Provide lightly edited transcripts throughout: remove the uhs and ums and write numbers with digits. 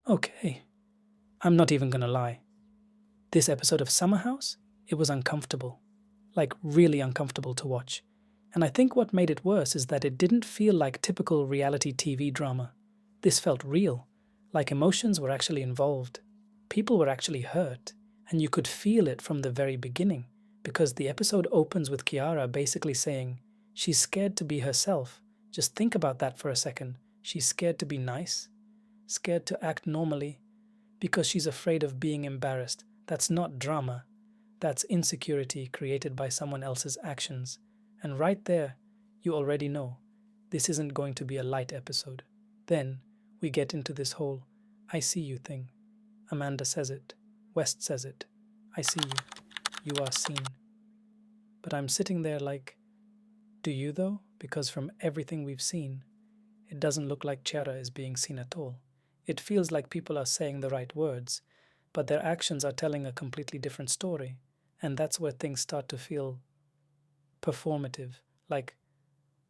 Okay, I'm not even gonna lie. This episode of Summer House, it was uncomfortable. Like, really uncomfortable to watch. And I think what made it worse is that it didn't feel like typical reality TV drama. This felt real, like emotions were actually involved. People were actually hurt, and you could feel it from the very beginning, because the episode opens with Kiara basically saying, she's scared to be herself. Just think about that for a second. She's scared to be nice, scared to act normally, because she's afraid of being embarrassed. That's not drama. That's insecurity created by someone else's actions. And right there, you already know this isn't going to be a light episode. Then we get into this whole I see you thing. Amanda says it. West says it. I see you. You are seen. But I'm sitting there like, do you though? Because from everything we've seen, it doesn't look like Chiara is being seen at all. It feels like people are saying the right words, but their actions are telling a completely different story. And that's where things start to feel performative. Like,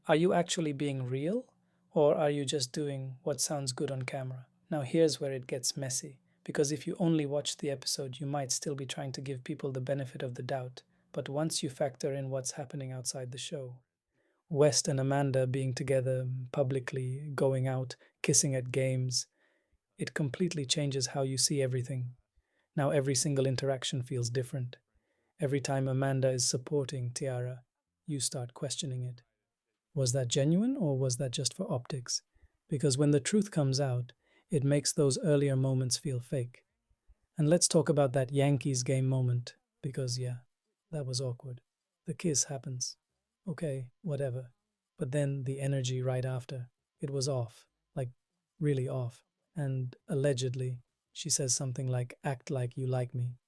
are you actually being real? Or are you just doing what sounds good on camera? Now, here's where it gets messy. Because if you only watch the episode, you might still be trying to give people the benefit of the doubt. But once you factor in what's happening outside the show, West and Amanda being together publicly, going out, kissing at games, it completely changes how you see everything. Now every single interaction feels different. Every time Amanda is supporting Tiara, you start questioning it. Was that genuine or was that just for optics? Because when the truth comes out, it makes those earlier moments feel fake. And let's talk about that Yankees game moment, because yeah, that was awkward. The kiss happens. Okay, whatever. But then the energy right after, it was off, like really off. And allegedly, she says something like, act like you like me.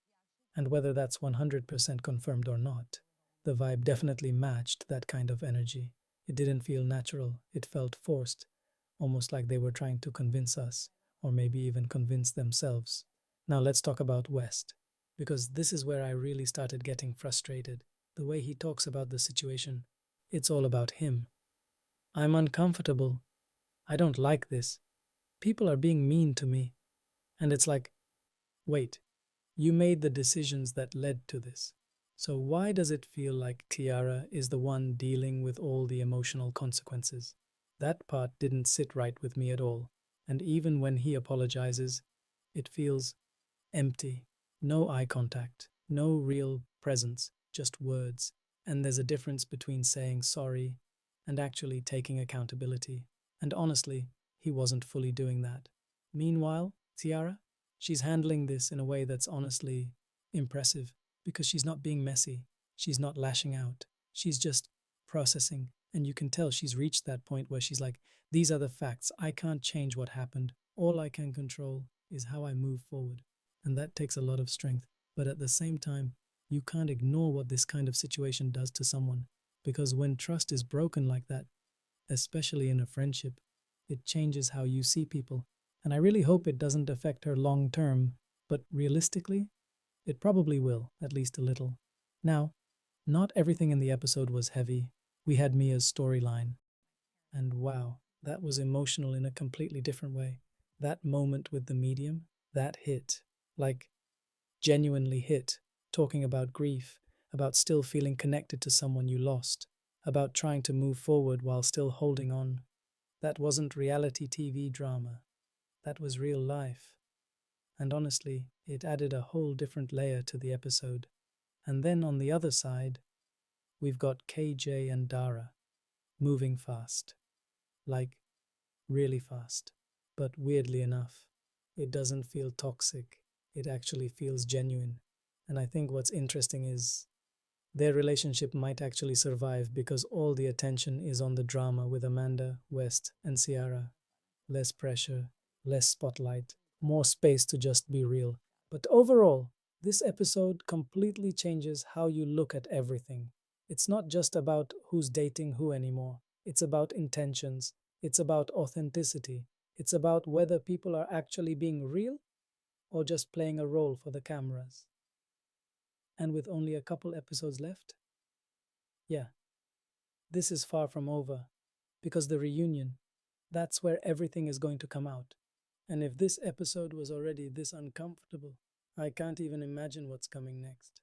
And whether that's 100% confirmed or not, the vibe definitely matched that kind of energy. It didn't feel natural, it felt forced, almost like they were trying to convince us, or maybe even convince themselves. Now let's talk about West, because this is where I really started getting frustrated. The way he talks about the situation, it's all about him. I'm uncomfortable. I don't like this. People are being mean to me. And it's like, wait, you made the decisions that led to this. So why does it feel like Tiara is the one dealing with all the emotional consequences? That part didn't sit right with me at all. And even when he apologizes, it feels empty. No eye contact, no real presence, just words. And there's a difference between saying sorry and actually taking accountability. And honestly, he wasn't fully doing that. Meanwhile, Tiara, she's handling this in a way that's honestly impressive because she's not being messy. She's not lashing out. She's just processing. And you can tell she's reached that point where she's like, these are the facts. I can't change what happened. All I can control is how I move forward. And that takes a lot of strength. But at the same time, you can't ignore what this kind of situation does to someone. Because when trust is broken like that, especially in a friendship, it changes how you see people. And I really hope it doesn't affect her long term, but realistically, it probably will, at least a little. Now, not everything in the episode was heavy. We had Mia's storyline. And wow, that was emotional in a completely different way. That moment with the medium, that hit. Like, genuinely hit, talking about grief, about still feeling connected to someone you lost, about trying to move forward while still holding on. That wasn't reality TV drama. That was real life. And honestly, it added a whole different layer to the episode. And then on the other side, we've got KJ and Dara moving fast. Like, really fast. But weirdly enough, it doesn't feel toxic. It actually feels genuine. And I think what's interesting is their relationship might actually survive because all the attention is on the drama with Amanda, West, and Ciara. Less pressure, less spotlight, more space to just be real. But overall, this episode completely changes how you look at everything. It's not just about who's dating who anymore. It's about intentions. It's about authenticity. It's about whether people are actually being real or just playing a role for the cameras. And with only a couple episodes left, yeah, this is far from over. Because the reunion, that's where everything is going to come out. And if this episode was already this uncomfortable, I can't even imagine what's coming next.